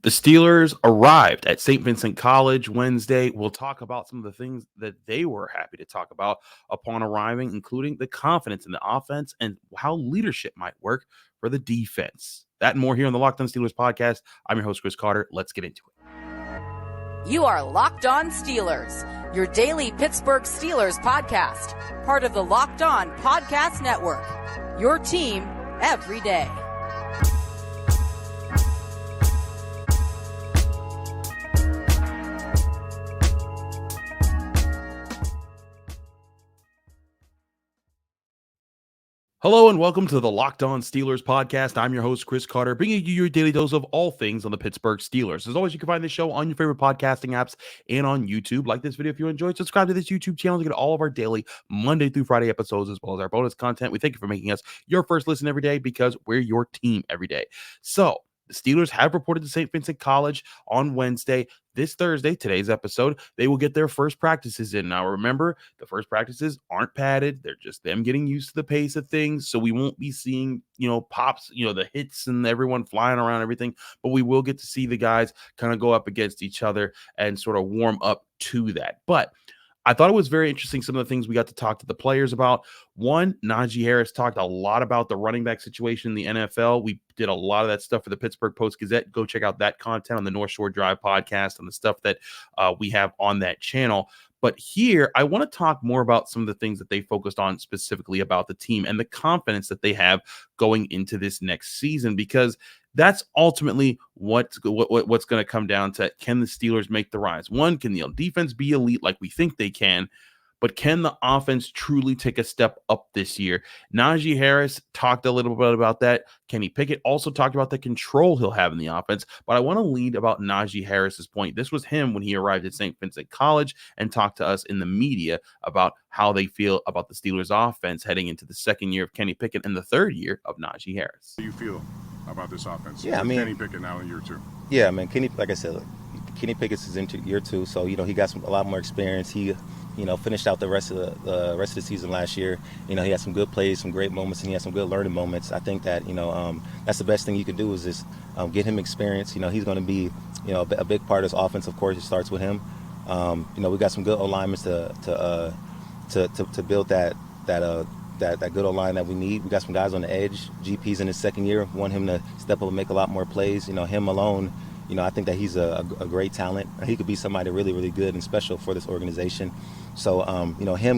The Steelers arrived at Saint Vincent College Wednesday. We'll talk about some of the things that they were happy to talk about upon arriving, including the confidence in the offense and how leadership might work for the defense. That and more here on the Locked On Steelers podcast. I'm your host, Chris Carter. Let's get into it. You are Locked On Steelers, your daily Pittsburgh Steelers podcast, part of the Locked On Podcast Network, your team every day. Hello and welcome to the Locked On Steelers podcast. I'm your host, Chris Carter, bringing you your daily dose of all things on the Pittsburgh Steelers. As always, you can find this show on your favorite podcasting apps and on YouTube. Like this video if you enjoyed. Subscribe to this YouTube channel to get all of our daily Monday through Friday episodes as well as our bonus content. We thank you for making us your first listen every day because we're your team every day. So, the Steelers have reported to Saint Vincent College on Wednesday. This Thursday, today's episode, they will get their first practices in. Now, remember, the first practices aren't padded. They're just them getting used to the pace of things. So we won't be seeing, pops, the hits and everyone flying around everything. But we will get to see the guys kind of go up against each other and sort of warm up to that. But I thought it was very interesting, some of the things we got to talk to the players about. One, Najee Harris talked a lot about the running back situation in the NFL. We did a lot of that stuff for the Pittsburgh Post-Gazette. Go check out that content on the North Shore Drive podcast and the stuff that we have on that channel. But here, I want to talk more about some of the things that they focused on specifically about the team and the confidence that they have going into this next season, because that's ultimately what's going to come down to. Can the Steelers make the rise? One, can the defense be elite like we think they can? But can the offense truly take a step up this year? Najee Harris talked a little bit about that. Kenny Pickett also talked about the control he'll have in the offense. But I want to lead about Najee Harris's point. This was him when he arrived at Saint Vincent College and talked to us in the media about how they feel about the Steelers offense heading into the second year of Kenny Pickett and the third year of Najee Harris. How do you feel about this offense? Yeah, Kenny Pickett now in year two. Yeah, man. Kenny, like I said, Kenny Pickett is into year two, so he got a lot more experience. He finished out the rest of the season last year. He had some good plays, some great moments, and he had some good learning moments. I think that that's the best thing you can do is just get him experience. He's going to be a big part of this offense. Of course, it starts with him. We got some good alignments to build that good O-line that we need. We got some guys on the edge. GP's in his second year. Want him to step up and make a lot more plays. Him alone. I think that he's a great talent. He could be somebody really, really good and special for this organization. So,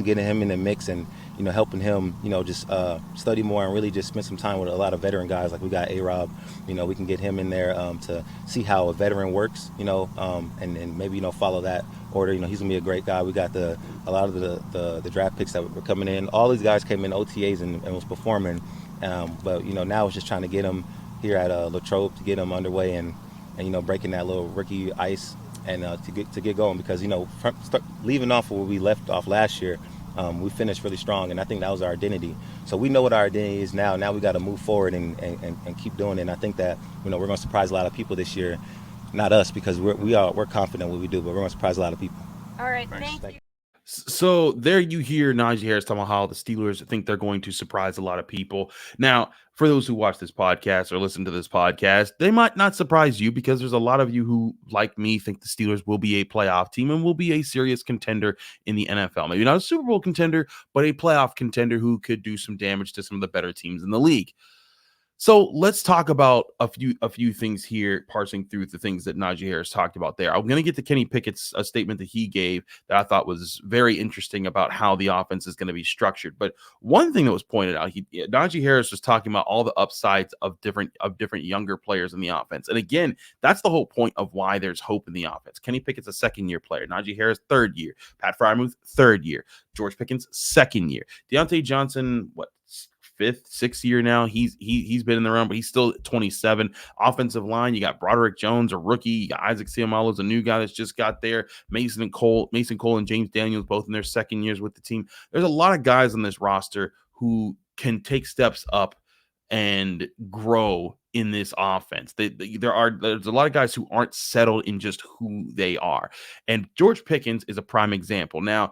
getting him in the mix and, helping him, just study more and really just spend some time with a lot of veteran guys. Like we got A-Rob, we can get him in there to see how a veteran works, and maybe, follow that order. He's going to be a great guy. We got a lot of the draft picks that were coming in. All these guys came in OTAs and was performing. But, now it's just trying to get them here at Latrobe to get them underway and breaking that little rookie ice and to get going, because leaving off where we left off last year, we finished really strong, and I think that was our identity. So we know what our identity is now. Now we got to move forward and keep doing it. And I think that we're going to surprise a lot of people this year. Not us, because we're confident in what we do, but we're going to surprise a lot of people. All right, thank you. So there you hear Najee Harris talking about how the Steelers think they're going to surprise a lot of people. Now, for those who watch this podcast or listen to this podcast, they might not surprise you, because there's a lot of you who, like me, think the Steelers will be a playoff team and will be a serious contender in the NFL. Maybe not a Super Bowl contender, but a playoff contender who could do some damage to some of the better teams in the league. So let's talk about a few things here, parsing through the things that Najee Harris talked about there. I'm going to get to Kenny Pickett's statement that he gave that I thought was very interesting about how the offense is going to be structured. But one thing that was pointed out, Najee Harris was talking about all the upsides of different younger players in the offense. And again, that's the whole point of why there's hope in the offense. Kenny Pickett's a second-year player. Najee Harris, third year. Pat Freiermuth, third year. George Pickens, second year. Deontay Johnson, fifth, sixth year now. He's been in the round, but he's still 27. Offensive line, you got Broderick Jones, a rookie. You got Isaac Seumalo's a new guy that's just got there. Mason Cole and James Daniels, both in their second years with the team. There's a lot of guys on this roster who can take steps up and grow in this offense. There's a lot of guys who aren't settled in just who they are. And George Pickens is a prime example. Now,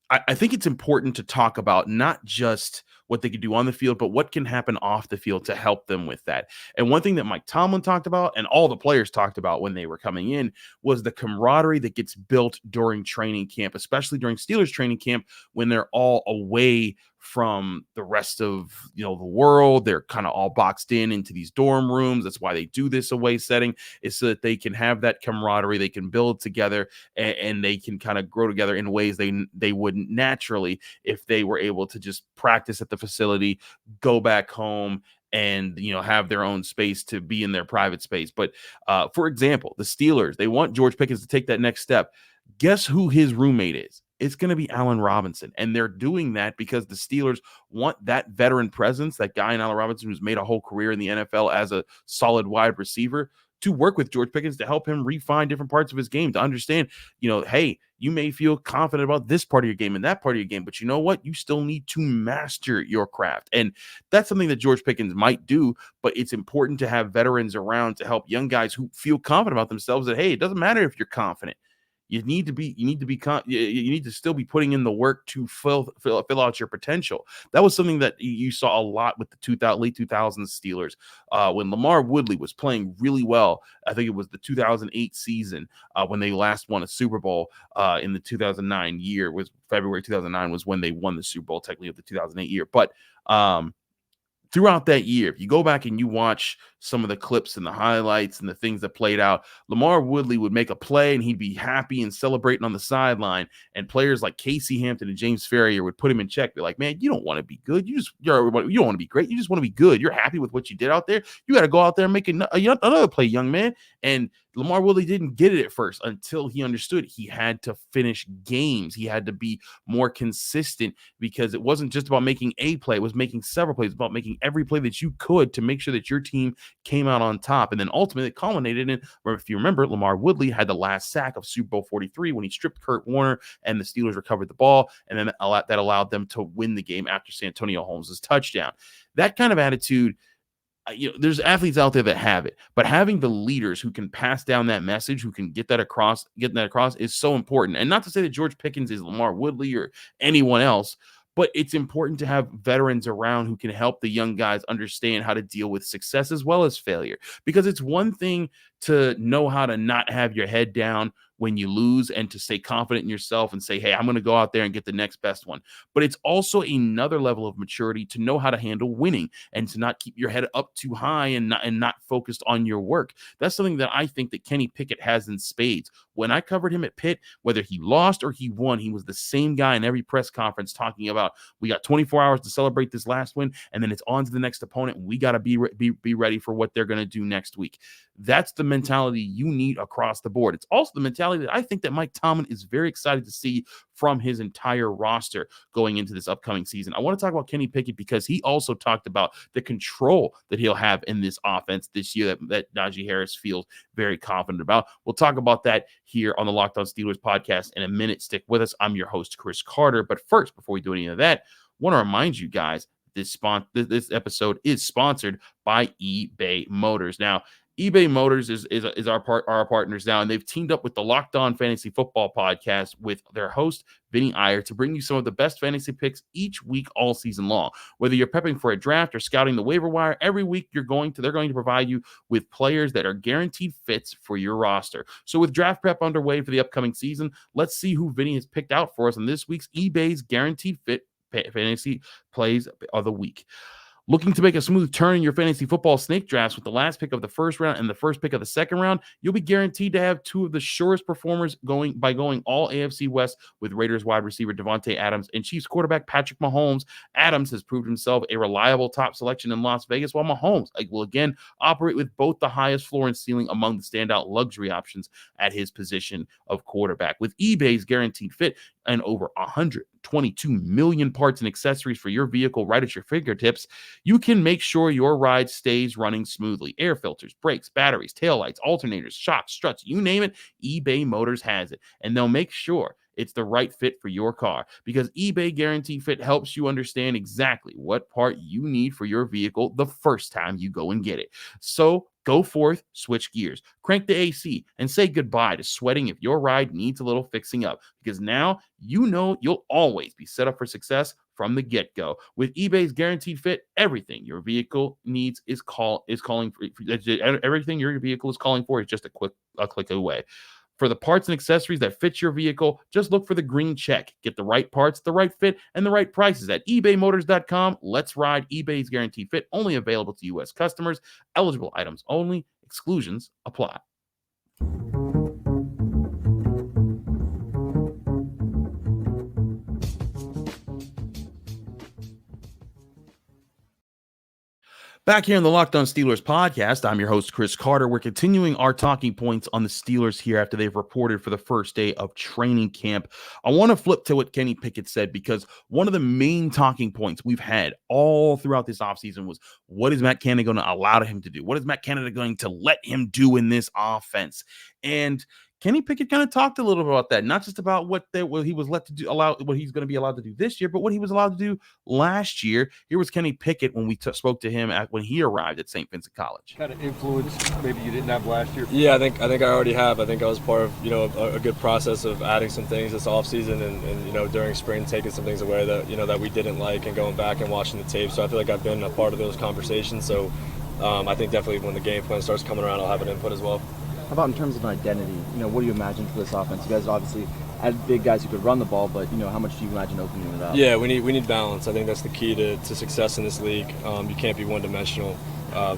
I think it's important to talk about not just what they could do on the field, but what can happen off the field to help them with that. And one thing that Mike Tomlin talked about and all the players talked about when they were coming in was the camaraderie that gets built during training camp, especially during Steelers training camp when they're all away from the rest of the world. They're kind of all boxed into these dorm rooms. That's why they do this away setting, is so that they can have that camaraderie, they can build together, and they can kind of grow together in ways they wouldn't naturally if they were able to just practice at the facility, go back home, and have their own space to be in their private space. But for example, the Steelers, they want George Pickens to take that next step. Guess who his roommate is? It's going to be Allen Robinson. And they're doing that because the Steelers want that veteran presence, that guy in Allen Robinson who's made a whole career in the NFL as a solid wide receiver, to work with George Pickens to help him refine different parts of his game, to understand, hey, you may feel confident about this part of your game and that part of your game, but you know what? You still need to master your craft. And that's something that George Pickens might do, but it's important to have veterans around to help young guys who feel confident about themselves that, hey, it doesn't matter if you're confident. You need to still be putting in the work to fill out your potential. That was something that you saw a lot with the late 2000s Steelers when Lamar Woodley was playing really well. I think it was the 2008 season when they last won a Super Bowl in the 2009 year. Was February 2009 was when they won the Super Bowl, technically of the 2008 year. But throughout that year, if you go back and you watch some of the clips and the highlights and the things that played out, Lamar Woodley would make a play and he'd be happy and celebrating on the sideline. And players like Casey Hampton and James Ferrier would put him in check. Be like, man, you don't want to be good. You don't want to be great. You just want to be good. You're happy with what you did out there. You got to go out there and make another play, young man. And Lamar Woodley didn't get it at first until he understood he had to finish games. He had to be more consistent because it wasn't just about making a play. It was making several plays, about making every play that you could to make sure that your team came out on top. And then ultimately it culminated in, if you remember, Lamar Woodley had the last sack of Super Bowl 43 when he stripped Kurt Warner and the Steelers recovered the ball. And then that allowed them to win the game after Santonio Holmes' touchdown. That kind of attitude, there's athletes out there that have it, but having the leaders who can pass down that message, who can get that across is so important. And not to say that George Pickens is Lamar Woodley or anyone else, but it's important to have veterans around who can help the young guys understand how to deal with success as well as failure. Because it's one thing to know how to not have your head down when you lose and to stay confident in yourself and say, hey, I'm going to go out there and get the next best one. But it's also another level of maturity to know how to handle winning and to not keep your head up too high and not focused on your work. That's something that I think that Kenny Pickett has in spades. When I covered him at Pitt, whether he lost or he won, he was the same guy in every press conference talking about, we got 24 hours to celebrate this last win, and then it's on to the next opponent, and we got to be ready for what they're going to do next week. That's the mentality you need across the board. It's also the mentality that I think that Mike Tomlin is very excited to see from his entire roster going into this upcoming season. I want to talk about Kenny Pickett because he also talked about the control that he'll have in this offense this year that Najee Harris feels very confident about. We'll talk about that here on the Locked On Steelers podcast in a minute. Stick with us. I'm your host, Chris Carter. But first, before we do any of that, I want to remind you guys this episode is sponsored by eBay Motors. Now, eBay Motors is our partners now, and they've teamed up with the Locked On Fantasy Football podcast with their host, Vinny Iyer, to bring you some of the best fantasy picks each week all season long. Whether you're prepping for a draft or scouting the waiver wire, every week they're going to provide you with players that are guaranteed fits for your roster. So with draft prep underway for the upcoming season, let's see who Vinny has picked out for us in this week's eBay's Guaranteed Fit Fantasy Plays of the Week. Looking to make a smooth turn in your fantasy football snake drafts with the last pick of the first round and the first pick of the second round, you'll be guaranteed to have two of the surest performers going all AFC West with Raiders wide receiver Devontae Adams and Chiefs quarterback Patrick Mahomes. Adams has proved himself a reliable top selection in Las Vegas, while Mahomes will again operate with both the highest floor and ceiling among the standout luxury options at his position of quarterback. With eBay's Guaranteed Fit and over 122 million parts and accessories for your vehicle right at your fingertips, you can make sure your ride stays running smoothly. Air filters, brakes, batteries, taillights, alternators, shocks, struts, you name it, eBay Motors has it. And they'll make sure it's the right fit for your car, because eBay Guarantee Fit helps you understand exactly what part you need for your vehicle the first time you go and get it. So go forth, switch gears, crank the AC, and say goodbye to sweating if your ride needs a little fixing up, because now you know you'll always be set up for success from the get-go. With eBay's guaranteed fit, everything your vehicle needs is calling for everything your vehicle is calling for is just a click away. For the parts and accessories that fit your vehicle, just look for the green check. Get the right parts, the right fit, and the right prices at ebaymotors.com. Let's ride. eBay's guaranteed fit, only available to U.S. customers. Eligible items only. Exclusions apply. Back here in the Locked On Steelers podcast, I'm your host, Chris Carter. We're continuing our talking points on the Steelers here after they've reported for the first day of training camp. I want to flip to what Kenny Pickett said, because one of the main talking points we've had all throughout this offseason was, what is Matt Canada going to allow him to do? What is Matt Canada going to let him do in this offense? And Kenny Pickett kind of talked a little bit about that, not just about what he was let to do, what he's going to be allowed to do this year, but what he was allowed to do last year. Here was Kenny Pickett when we spoke to him when he arrived at Saint Vincent College. Kind of influence maybe you didn't have last year. Yeah, I think I already have. I think I was part of a good process of adding some things this offseason and during spring taking some things away that we didn't like and going back and watching the tape. So I feel like I've been a part of those conversations. So I think definitely when the game plan starts coming around, I'll have an input as well. How about in terms of an identity? What do you imagine for this offense? You guys obviously had big guys who could run the ball, but how much do you imagine opening it up? Yeah, we need balance. I think that's the key to success in this league. You can't be one-dimensional.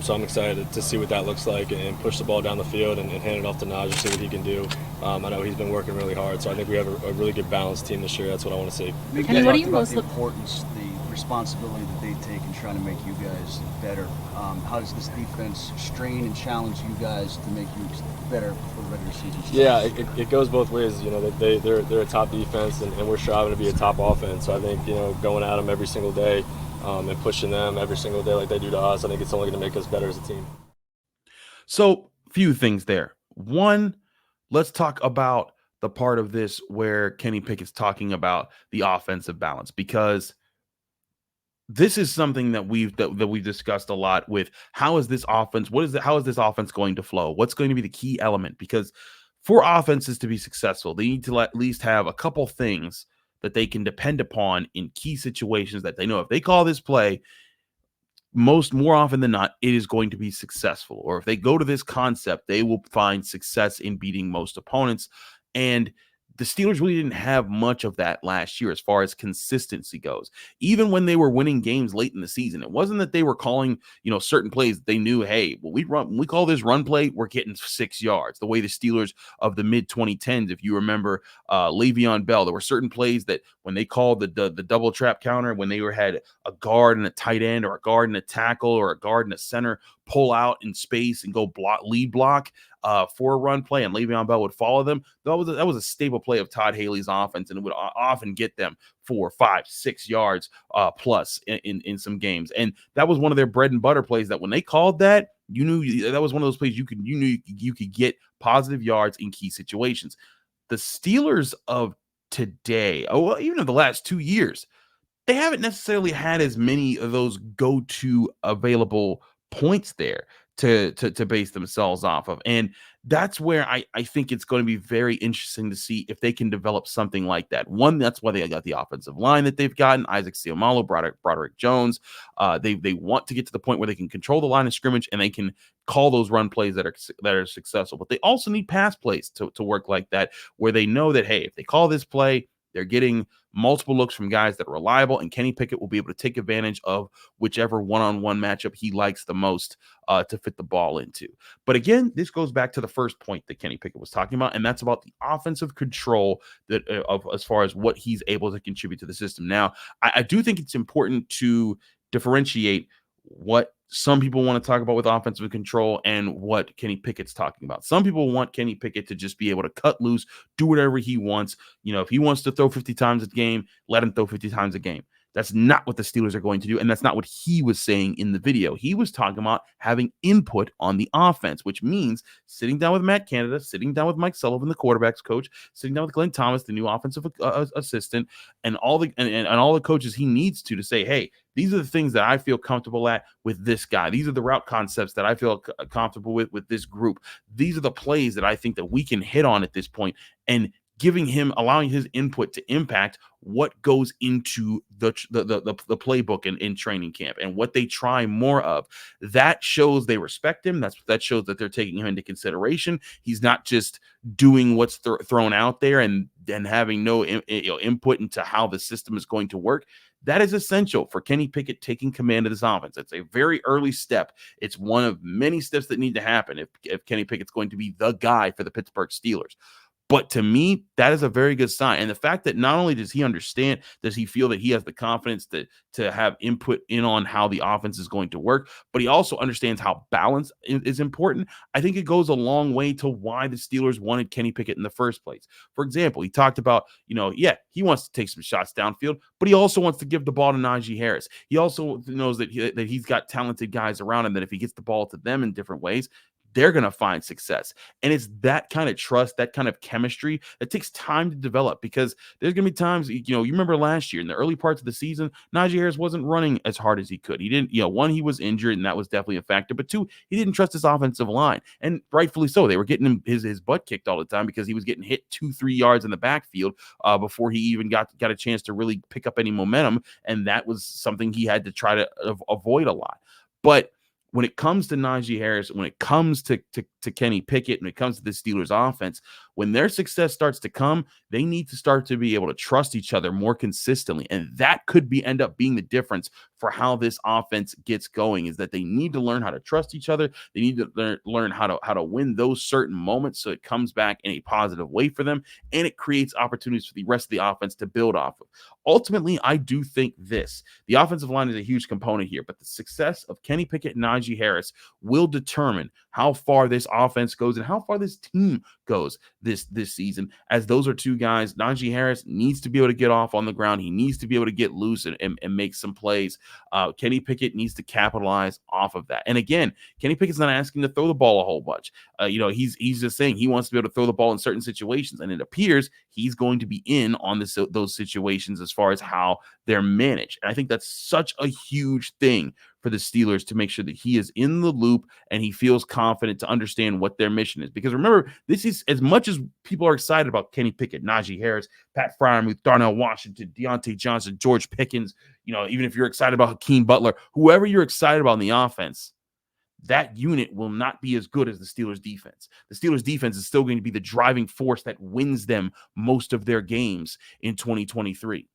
So I'm excited to see what that looks like and push the ball down the field and hand it off to Naji, see what he can do. I know he's been working really hard, so I think we have a really good balanced team this year. That's what I want to see. Kenny, what do you most look for? The responsibility that they take in trying to make you guys better. How does this defense strain and challenge you guys to make you better for the regular season? Yeah, it goes both ways. They're a top defense, and we're striving to be a top offense. So I think going at them every single day and pushing them every single day like they do to us, I think it's only going to make us better as a team. So, few things there. One, let's talk about the part of this where Kenny Pickett's talking about the offensive balance, because this is something that we've discussed a lot with how is this offense going to flow? What's going to be the key element? Because for offenses to be successful, they need to at least have a couple things that they can depend upon in key situations that they know if they call this play, more often than not, it is going to be successful. Or if they go to this concept, they will find success in beating most opponents. And the Steelers really didn't have much of that last year as far as consistency goes. Even when they were winning games late in the season, it wasn't that they were calling, certain plays. They knew, hey, when we call this run play, we're getting 6 yards. The way the Steelers of the mid 2010s, if you remember Le'Veon Bell, there were certain plays that when they called the double trap counter, when they had a guard and a tight end, or a guard and a tackle, or a guard and a center pull out in space and go lead block for a run play, and Le'Veon Bell would follow them. That was a staple play of Todd Haley's offense, and it would often get them 4, 5, 6 yards plus in some games. And that was one of their bread and butter plays that when they called that, you knew that was one of those plays you knew you could get positive yards in key situations. The Steelers of today, even in the last 2 years, they haven't necessarily had as many of those go-to available points there to base themselves off of. And that's where I think it's going to be very interesting to see if they can develop something like that. One, that's why they got the offensive line that they've gotten, Isaac Seumalo, Broderick Jones. They want to get to the point where they can control the line of scrimmage and they can call those run plays that are successful. But they also need pass plays to work like that, where they know that, hey, if they call this play, they're getting multiple looks from guys that are reliable, and Kenny Pickett will be able to take advantage of whichever one-on-one matchup he likes the most to fit the ball into. But again, this goes back to the first point that Kenny Pickett was talking about, and that's about the offensive control that of as far as what he's able to contribute to the system. Now, I do think it's important to differentiate what some people want to talk about with offensive control and what Kenny Pickett's talking about. Some people want Kenny Pickett to just be able to cut loose, do whatever he wants. If he wants to throw 50 times a game, let him throw 50 times a game. That's not what the Steelers are going to do, and that's not what he was saying in the video. He was talking about having input on the offense, which means sitting down with Matt Canada, sitting down with Mike Sullivan, the quarterback's coach, sitting down with Glenn Thomas, the new offensive assistant, and all the coaches he needs to say, hey, these are the things that I feel comfortable at with this guy. These are the route concepts that I feel comfortable with this group. These are the plays that I think that we can hit on at this point, and allowing his input to impact what goes into the playbook in training camp and what they try more of. That shows they respect him. That shows that they're taking him into consideration. He's not just doing what's thrown out there and having no input into how the system is going to work. That is essential for Kenny Pickett taking command of this offense. It's a very early step. It's one of many steps that need to happen if Kenny Pickett's going to be the guy for the Pittsburgh Steelers. But to me, that is a very good sign. And the fact that not only does he feel that he has the confidence to have input in on how the offense is going to work, but he also understands how balance is important. I think it goes a long way to why the Steelers wanted Kenny Pickett in the first place. For example, he talked about, he wants to take some shots downfield, but he also wants to give the ball to Najee Harris. He also knows that he's got talented guys around him, that if he gets the ball to them in different ways, they're going to find success. And it's that kind of trust, that kind of chemistry that takes time to develop, because there's going to be times, you remember last year in the early parts of the season, Najee Harris wasn't running as hard as he could. He didn't, one, he was injured, and that was definitely a factor, but two, he didn't trust his offensive line, and rightfully so. They were getting him his butt kicked all the time because he was getting hit 2-3 yards in the backfield before he even got a chance to really pick up any momentum. And that was something he had to try to avoid a lot. But when it comes to Najee Harris, when it comes to Kenny Pickett, when it comes to the Steelers offense, when their success starts to come, they need to start to be able to trust each other more consistently. And that could end up being the difference for how this offense gets going, is that they need to learn how to trust each other. They need to learn how to win those certain moments so it comes back in a positive way for them, and it creates opportunities for the rest of the offense to build off of. Ultimately, I do think the offensive line is a huge component here, but the success of Kenny Pickett and Najee Harris will determine how far this offense goes and how far this team goes this season, as those are two guys. Najee Harris needs to be able to get off on the ground. He needs to be able to get loose and make some plays. Kenny Pickett needs to capitalize off of that. And again, Kenny Pickett's not asking to throw the ball a whole bunch. He's just saying he wants to be able to throw the ball in certain situations, and it appears he's going to be in on those situations as far as how they're managed. And I think that's such a huge thing for the Steelers, to make sure that he is in the loop and he feels confident to understand what their mission is. Because remember, this is, as much as people are excited about Kenny Pickett, Najee Harris, Pat Freiermuth, Darnell Washington, Deontay Johnson, George Pickens, even if you're excited about Hakeem Butler, whoever you're excited about in the offense, that unit will not be as good as the Steelers defense. The Steelers defense is still going to be the driving force that wins them most of their games in 2023.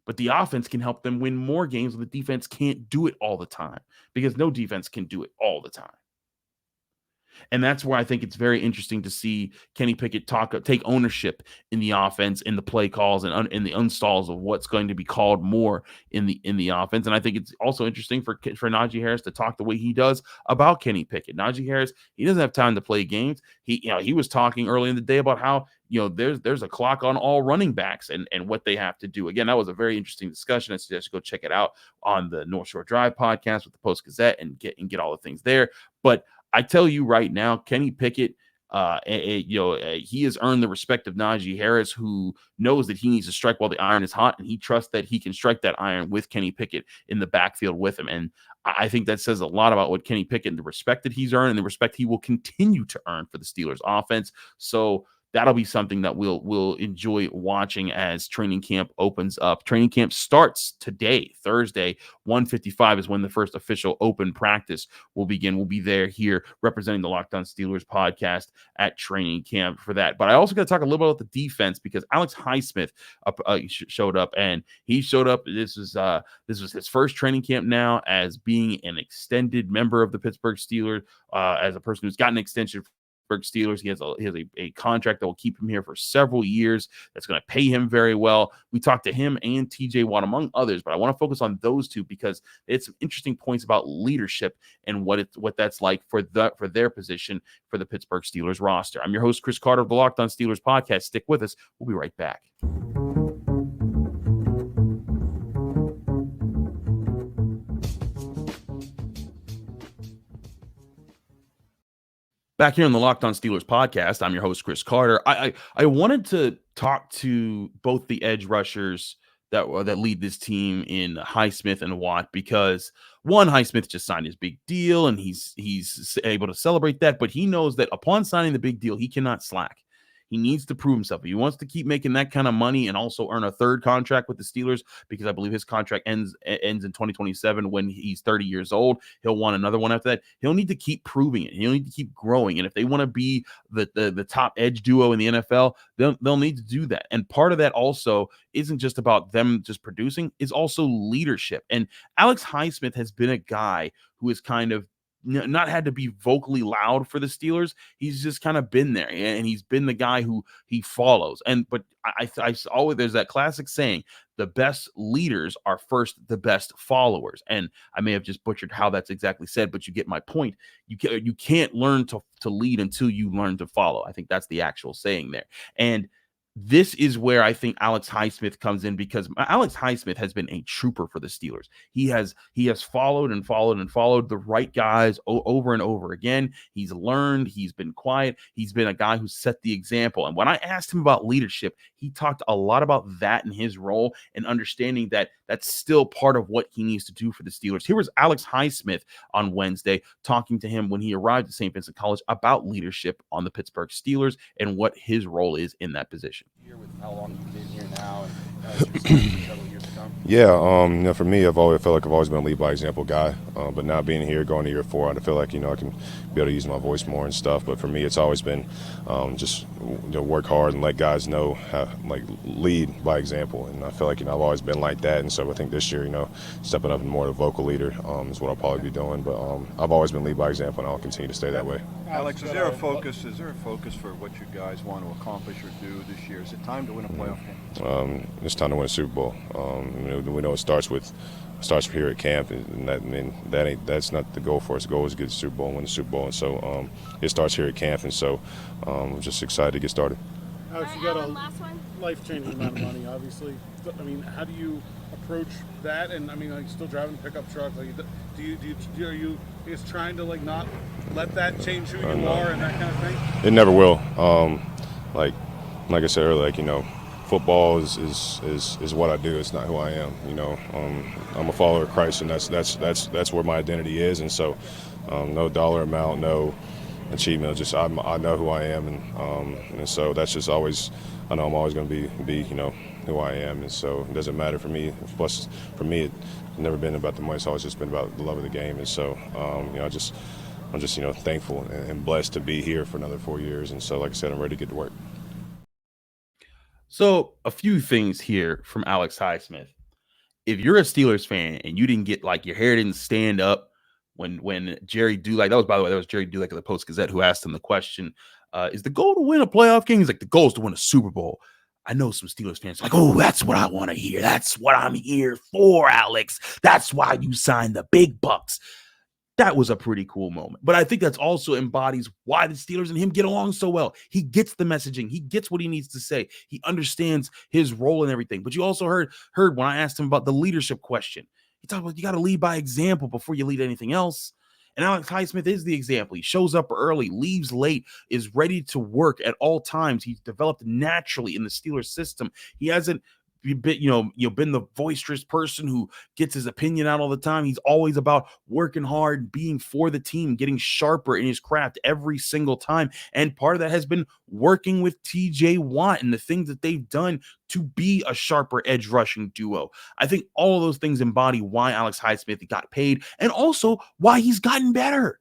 But the offense can help them win more games when the defense can't do it all the time, because no defense can do it all the time. And that's where I think it's very interesting to see Kenny Pickett take ownership in the offense, in the play calls, and in the installs of what's going to be called more in the offense. And I think it's also interesting for Najee Harris to talk the way he does about Kenny Pickett. Najee Harris, he doesn't have time to play games. He was talking early in the day about how there's a clock on all running backs and what they have to do. Again, that was a very interesting discussion. I suggest you go check it out on the North Shore Drive podcast with the Post-Gazette and get all the things there. But I tell you right now, Kenny Pickett, he has earned the respect of Najee Harris, who knows that he needs to strike while the iron is hot, and he trusts that he can strike that iron with Kenny Pickett in the backfield with him. And I think that says a lot about what Kenny Pickett, the respect that he's earned and the respect he will continue to earn for the Steelers offense. So that'll be something that we'll enjoy watching as training camp opens up. Training camp starts today, Thursday. 1:55 is when the first official open practice will begin. We'll be here representing the Locked On Steelers podcast at training camp for that. But I also got to talk a little bit about the defense, because Alex Highsmith showed up, and he showed up. This was his first training camp now as being an extended member of the Pittsburgh Steelers, as a person who's gotten an extension Steelers. He has a contract that will keep him here for several years. That's going to pay him very well. We talked to him and TJ Watt, among others, but I want to focus on those two because it's some interesting points about leadership and what that's like for their position for the Pittsburgh Steelers roster. I'm your host, Chris Carter of the Locked On Steelers podcast. Stick with us. We'll be right back. Back here on the Locked On Steelers podcast, I'm your host, Chris Carter. I wanted to talk to both the edge rushers that lead this team in Highsmith and Watt, because one, Highsmith just signed his big deal and he's able to celebrate that, but he knows that upon signing the big deal, he cannot slack. He needs to prove himself. If he wants to keep making that kind of money and also earn a third contract with the Steelers, because I believe his contract ends in 2027 when he's 30 years old. He'll want another one after that. He'll need to keep proving it. He'll need to keep growing. And if they want to be the top edge duo in the NFL, they'll need to do that. And part of that also isn't just about them just producing, it's also leadership. And Alex Highsmith has been a guy who is kind of not had to be vocally loud for the Steelers. He's just kind of been there, and he's been the guy who he follows. But I always, there's that classic saying, the best leaders are first the best followers. And I may have just butchered how that's exactly said, but you get my point. You can't learn to lead until you learn to follow. I think that's the actual saying there. And this is where I think Alex Highsmith comes in, because Alex Highsmith has been a trooper for the Steelers. He has followed the right guys over and over again. He's learned. He's been quiet. He's been a guy who set the example. And when I asked him about leadership, he talked a lot about that in his role and understanding that that's still part of what he needs to do for the Steelers. Here was Alex Highsmith on Wednesday talking to him when he arrived at Saint Vincent College about leadership on the Pittsburgh Steelers and what his role is in that position. With how long you've been here now and several years to come? Yeah, for me, I felt like I've always been a lead by example guy. But now being here, going to year 4, I feel like I can be able to use my voice more and stuff. But for me, it's always been just work hard and let guys know how, lead by example. And I feel like I've always been like that. And so I think this year, stepping up and more of a vocal leader is what I'll probably be doing. But I've always been lead by example, and I'll continue to stay that way. Alex, is there a focus for what you guys want to accomplish or do this year? Is it time to win a playoff game? It's time to win a Super Bowl. We know it starts here at camp, and that's not the goal for us. The goal is to get the Super Bowl and win the Super Bowl, and so it starts here at camp, and so I'm just excited to get started. Alex, you got a life-changing amount of money, obviously. I mean, how do you approach that? And I mean, still driving a pickup truck. Are you just trying to not let that change who you are and that kind of thing? It never will. Like I said earlier, football is what I do. It's not who I am. I'm a follower of Christ, and that's where my identity is. And so, no dollar amount, no achievement. Just I know who I am, and so that's just always. I know I'm always going to be who I am, and so it doesn't matter for me. Plus, for me, it's never been about the money. It's always just been about the love of the game, and so I'm just thankful and blessed to be here for another 4 years. And so, like I said, I'm ready to get to work. So a few things here from Alex Highsmith. If you're a Steelers fan and you didn't get your hair didn't stand up when Jerry Dulac, that was Jerry Dulac of the Post-Gazette who asked him the question, is the goal to win a playoff game? He's like, the goal is to win a Super Bowl. I know some Steelers fans are like, oh, that's what I want to hear. That's what I'm here for, Alex. That's why you signed the big bucks. That was a pretty cool moment. But I think that's also embodies why the Steelers and him get along so well. He gets the messaging. He gets what he needs to say. He understands his role and everything. But you also heard when I asked him about the leadership question. He talked about you got to lead by example before you lead anything else. And Alex Highsmith is the example. He shows up early, leaves late, is ready to work at all times. He's developed naturally in the Steelers system. He hasn't been the boisterous person who gets his opinion out all the time. He's always about working hard, being for the team, getting sharper in his craft every single time. And part of that has been working with TJ Watt and the things that they've done to be a sharper edge rushing duo. I think all of those things embody why Alex Highsmith got paid and also why he's gotten better.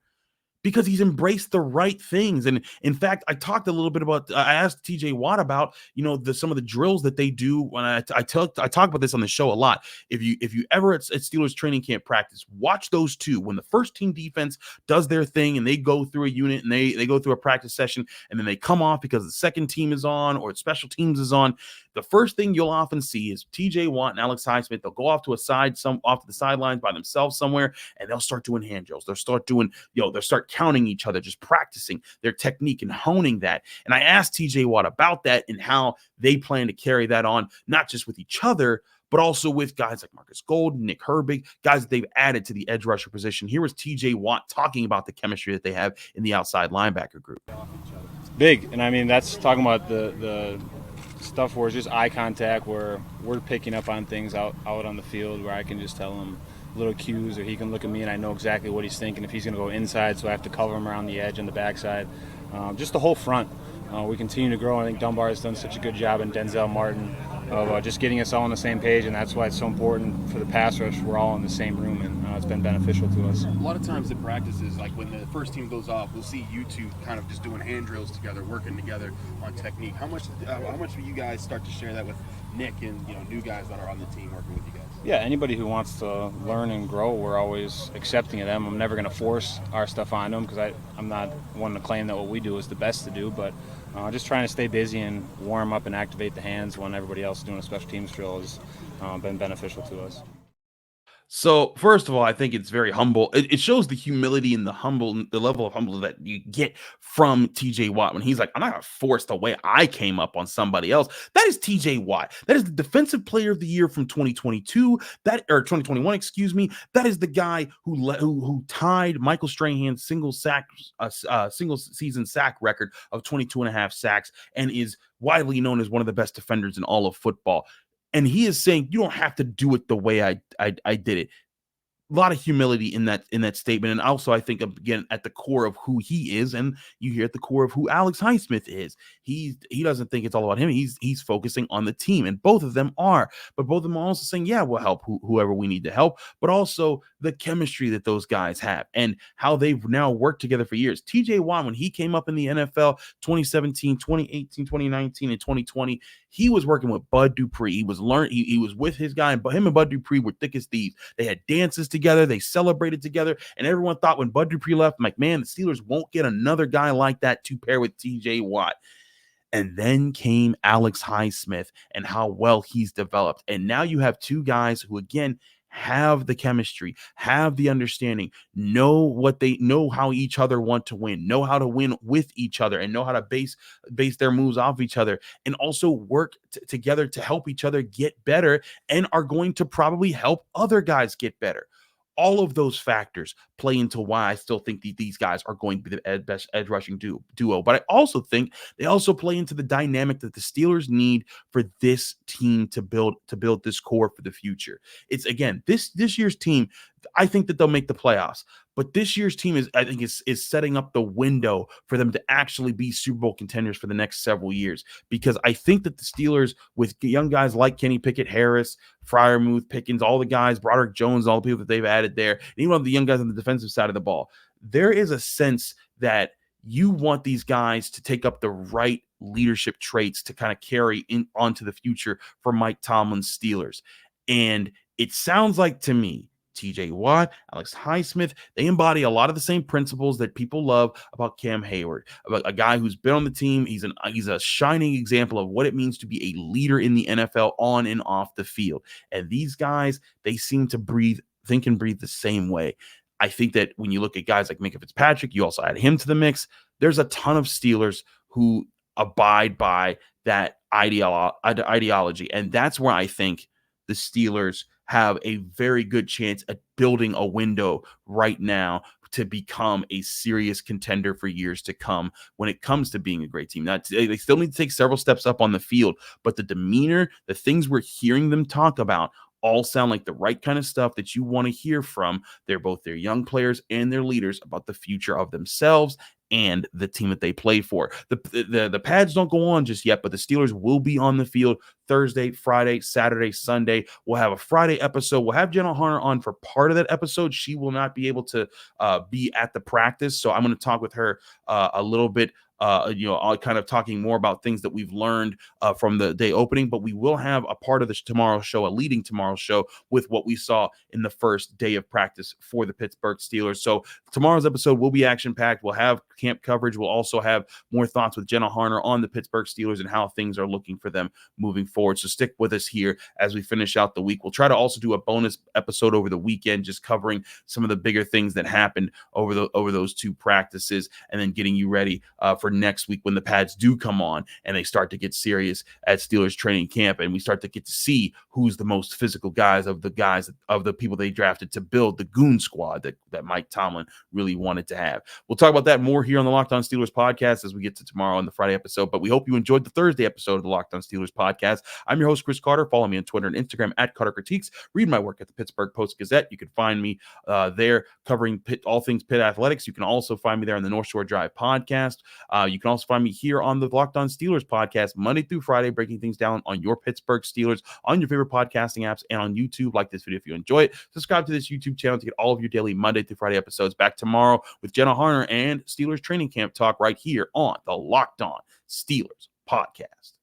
Because he's embraced the right things. And in fact, I talked a little bit about, I asked TJ Watt about, some of the drills that they do. When I talk about this on the show a lot. If you ever at Steelers training camp practice, watch those two. When the first team defense does their thing and they go through a unit and they go through a practice session and then they come off because the second team is on or special teams is on, the first thing you'll often see is TJ Watt and Alex Highsmith. They'll go off to the sidelines by themselves somewhere and they'll start doing hand drills. They'll start doing, they'll start counting each other, just practicing their technique and honing that. And I asked TJ Watt about that and how they plan to carry that on, not just with each other, but also with guys like Marcus Golden, Nick Herbig, guys that they've added to the edge rusher position. Here was TJ Watt talking about the chemistry that they have in the outside linebacker group. Big, and I mean, that's talking about the stuff where it's just eye contact, where we're picking up on things out on the field, where I can just tell him little cues, or he can look at me and I know exactly what he's thinking. If he's going to go inside, so I have to cover him around the edge and the backside. just the whole front. We continue to grow. I think Dunbar has done such a good job, and Denzel Martin, of just getting us all on the same page, and that's why it's so important for the pass rush. We're all in the same room, and it's been beneficial to us. A lot of times in practices, like when the first team goes off, we'll see you two kind of just doing hand drills together, working together on technique. How much will you guys start to share that with Nick and new guys that are on the team working with you guys? Yeah, anybody who wants to learn and grow, we're always accepting of them. I'm never going to force our stuff on them because I'm not one to claim that what we do is the best to do, but just trying to stay busy and warm up and activate the hands when everybody else is doing a special teams drill has been beneficial to us. So first of all, I think it's very humble. It shows the humility and the level of humble that you get from TJ Watt when he's like, I'm not going to force the way I came up on somebody else. That is TJ Watt. That is the defensive player of the year from 2022, or 2021, excuse me. That is the guy who tied Michael Strahan's single season sack record of 22.5 sacks and is widely known as one of the best defenders in all of football. And he is saying, you don't have to do it the way I did it. A lot of humility in that statement. And also, I think, again, at the core of who he is, and you hear at the core of who Alex Highsmith is, he doesn't think it's all about him. He's focusing on the team, and both of them are. But both of them are also saying, yeah, we'll help whoever we need to help, but also the chemistry that those guys have and how they've now worked together for years. TJ Watt, when he came up in the NFL 2017, 2018, 2019, and 2020, he was working with Bud Dupree. He was with his guy, but him and Bud Dupree were thick as thieves. They had dances together. They celebrated together. And everyone thought when Bud Dupree left, I'm like, man, the Steelers won't get another guy like that to pair with TJ Watt. And then came Alex Highsmith and how well he's developed. And now you have two guys who, again, have the chemistry, have the understanding, know how each other want to win, know how to win with each other, and know how to base their moves off each other, and also work together to help each other get better, and are going to probably help other guys get better. All of those factors play into why I still think these guys are going to be the best edge rushing duo. But I also think they also play into the dynamic that the Steelers need for this team to build this core for the future. It's, again, this year's team, I think that they'll make the playoffs. But this year's team is setting up the window for them to actually be Super Bowl contenders for the next several years. Because I think that the Steelers, with young guys like Kenny Pickett, Harris, Freiermuth, Pickens, all the guys, Broderick Jones, all the people that they've added there, and even all the young guys on the defensive side of the ball, there is a sense that you want these guys to take up the right leadership traits to kind of carry onto the future for Mike Tomlin's Steelers. And it sounds like to me, TJ Watt, Alex Highsmith, they embody a lot of the same principles that people love about Cam Hayward, about a guy who's been on the team. He's a shining example of what it means to be a leader in the NFL on and off the field. And these guys, they seem to think and breathe the same way. I think that when you look at guys like Minkah Fitzpatrick, you also add him to the mix. There's a ton of Steelers who abide by that ideology. And that's where I think the Steelers have a very good chance at building a window right now to become a serious contender for years to come when it comes to being a great team. Now, they still need to take several steps up on the field, but the demeanor, the things we're hearing them talk about, all sound like the right kind of stuff that you want to hear from both their young players and their leaders about the future of themselves and the team that they play for. The pads don't go on just yet, but the Steelers will be on the field Thursday, Friday, Saturday, Sunday. We'll have a Friday episode. We'll have Jenna Harner on for part of that episode. She will not be able to be at the practice, so I'm going to talk with her a little bit, kind of talking more about things that we've learned from the day opening, but we will have a part of the tomorrow's show, a leading tomorrow's show, with what we saw in the first day of practice for the Pittsburgh Steelers. So tomorrow's episode will be action-packed. We'll have camp coverage. We'll also have more thoughts with Jenna Harner on the Pittsburgh Steelers and how things are looking for them moving forward. So stick with us here as we finish out the week. We'll try to also do a bonus episode over the weekend, just covering some of the bigger things that happened over those two practices, and then getting you ready for next week when the pads do come on and they start to get serious at Steelers training camp, and we start to get to see who's the most physical guys of the people they drafted to build the goon squad that Mike Tomlin really wanted to have. We'll talk about that more here on the Locked On Steelers podcast as we get to tomorrow on the Friday episode, but we hope you enjoyed the Thursday episode of the Locked On Steelers podcast. I'm your host, Chris Carter. Follow me on Twitter and Instagram at Carter Critiques. Read my work at the Pittsburgh Post-Gazette. You can find me there covering all things Pitt athletics. You can also find me there on the North Shore Drive podcast. You can also find me here on the Locked On Steelers podcast Monday through Friday, breaking things down on your Pittsburgh Steelers on your favorite podcasting apps and on YouTube. Like this video if you enjoy it. Subscribe to this YouTube channel to get all of your daily Monday through Friday episodes. Back tomorrow with Jenna Harner and Steelers training camp talk right here on the Locked On Steelers podcast.